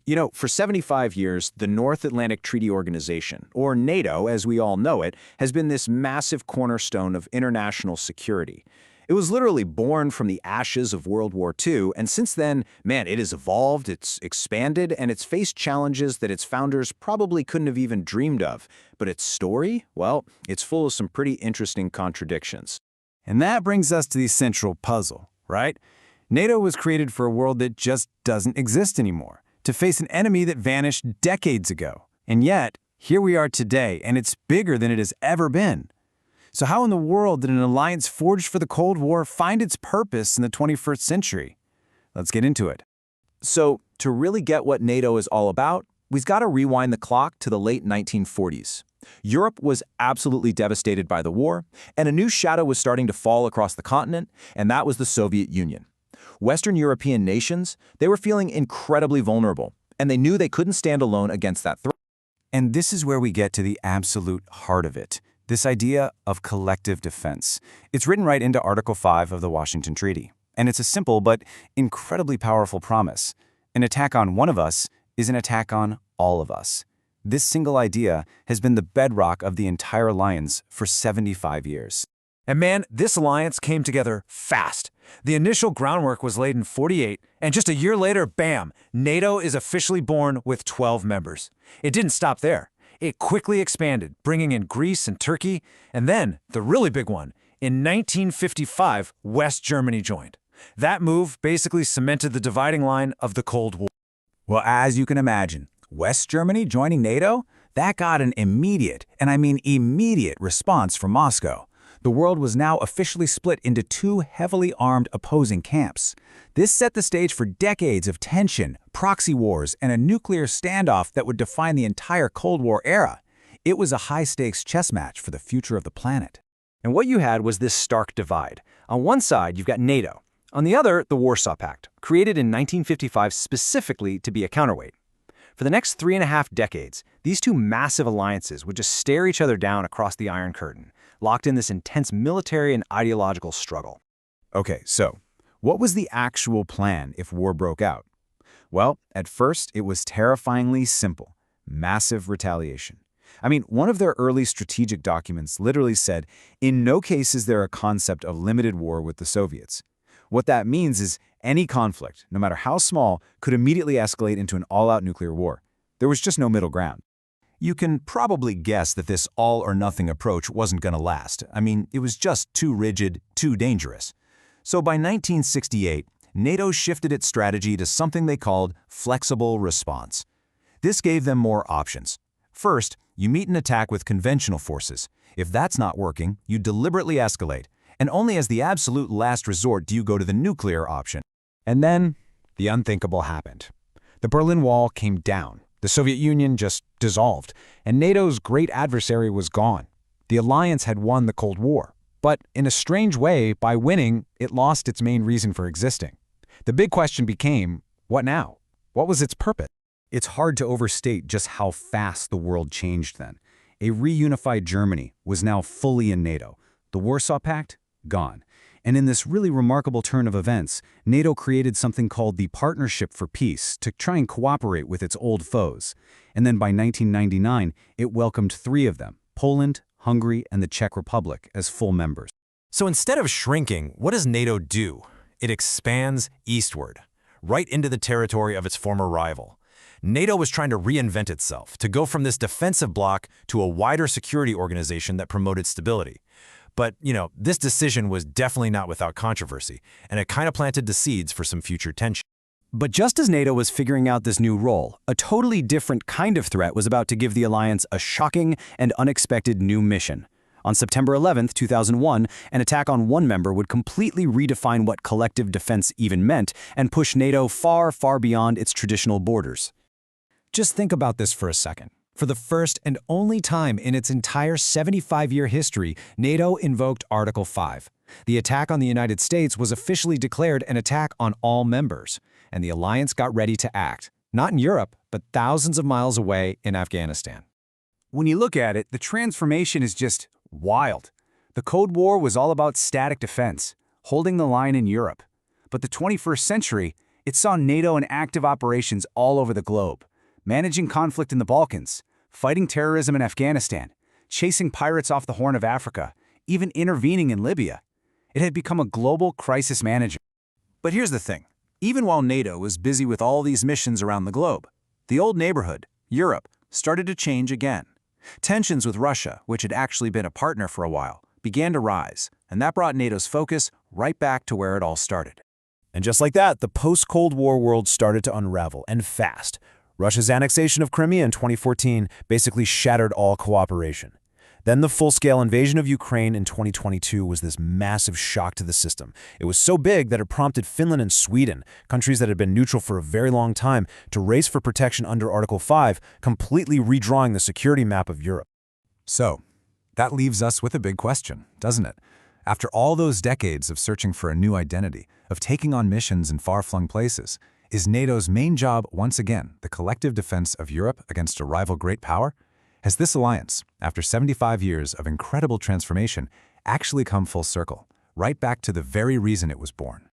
You know, for 75 years, the North Atlantic Treaty Organization, or NATO as we all know it, has been this massive cornerstone of international security. It was literally born from the ashes of World War II, and since then, man, it has evolved, it's expanded, and it's faced challenges that its founders probably couldn't have even dreamed of. But its story, well, it's full of some pretty interesting contradictions. And that brings us to the central puzzle, right? NATO was created for a world that just doesn't exist anymore, to face an enemy that vanished decades ago. And yet, here we are today, and it's bigger than it has ever been. So how in the world did an alliance forged for the Cold War find its purpose in the 21st century? Let's get into it. So, to really get what NATO is all about, we've got to rewind the clock to the late 1940s. Europe was absolutely devastated by the war, and a new shadow was starting to fall across the continent, and that was the Soviet Union. Western European nations, they were feeling incredibly vulnerable, and they knew they couldn't stand alone against that threat. And this is where we get to the absolute heart of it, this idea of collective defense. It's written right into Article 5 of the Washington Treaty, and it's a simple but incredibly powerful promise. An attack on one of us is an attack on all of us. This single idea has been the bedrock of the entire alliance for 75 years. And man, this alliance came together fast. The initial groundwork was laid in '48, and just a year later, bam, NATO is officially born with 12 members. It didn't stop there. It quickly expanded, bringing in Greece and Turkey, and then, the really big one, in 1955, West Germany joined. That move basically cemented the dividing line of the Cold War. Well, as you can imagine, West Germany joining NATO? That got an immediate, and I mean immediate, response from Moscow. The world was now officially split into two heavily armed opposing camps. This set the stage for decades of tension, proxy wars, and a nuclear standoff that would define the entire Cold War era. It was a high-stakes chess match for the future of the planet. And what you had was this stark divide. On one side, you've got NATO. On the other, the Warsaw Pact, created in 1955 specifically to be a counterweight. For the next 3.5 decades, these two massive alliances would just stare each other down across the Iron Curtain, locked in this intense military and ideological struggle. Okay, so what was the actual plan if war broke out? Well, at first, it was terrifyingly simple: massive retaliation. I mean, one of their early strategic documents literally said, in no case is there a concept of limited war with the Soviets. What that means is any conflict, no matter how small, could immediately escalate into an all-out nuclear war. There was just no middle ground. You can probably guess that this all-or-nothing approach wasn't going to last. I mean, it was just too rigid, too dangerous. So by 1968, NATO shifted its strategy to something they called flexible response. This gave them more options. First, you meet an attack with conventional forces. If that's not working, you deliberately escalate, and only as the absolute last resort do you go to the nuclear option. And then, the unthinkable happened. The Berlin Wall came down. The Soviet Union just dissolved, and NATO's great adversary was gone. The alliance had won the Cold War. But in a strange way, by winning, it lost its main reason for existing. The big question became, what now? What was its purpose? It's hard to overstate just how fast the world changed then. A reunified Germany was now fully in NATO. The Warsaw Pact? Gone. And in this really remarkable turn of events, NATO created something called the Partnership for Peace to try and cooperate with its old foes. And then by 1999, it welcomed 3 of them, Poland, Hungary, and the Czech Republic, as full members. So instead of shrinking, what does NATO do? It expands eastward, right into the territory of its former rival. NATO was trying to reinvent itself, to go from this defensive bloc to a wider security organization that promoted stability. But, this decision was definitely not without controversy, and it kind of planted the seeds for some future tension. But just as NATO was figuring out this new role, a totally different kind of threat was about to give the alliance a shocking and unexpected new mission. On September 11, 2001, an attack on one member would completely redefine what collective defense even meant and push NATO far, far beyond its traditional borders. Just think about this for a second. For the first and only time in its entire 75-year history, NATO invoked Article 5. The attack on the United States was officially declared an attack on all members, and the alliance got ready to act, not in Europe, but thousands of miles away in Afghanistan. When you look at it, the transformation is just wild. The Cold War was all about static defense, holding the line in Europe. But the 21st century, It saw NATO in active operations all over the globe, managing conflict in the Balkans, fighting terrorism in Afghanistan, chasing pirates off the Horn of Africa, even intervening in Libya. It had become a global crisis manager. But here's the thing. Even while NATO was busy with all these missions around the globe, the old neighborhood, Europe, started to change again. Tensions with Russia, which had actually been a partner for a while, began to rise, and that brought NATO's focus right back to where it all started. And just like that, the post-Cold War world started to unravel, and fast. Russia's annexation of Crimea in 2014 basically shattered all cooperation. Then the full-scale invasion of Ukraine in 2022 was this massive shock to the system. It was so big that it prompted Finland and Sweden, countries that had been neutral for a very long time, to race for protection under Article 5, completely redrawing the security map of Europe. So, that leaves us with a big question, doesn't it? After all those decades of searching for a new identity, of taking on missions in far-flung places, is NATO's main job once again the collective defense of Europe against a rival great power? Has this alliance, after 75 years of incredible transformation, actually come full circle, right back to the very reason it was born?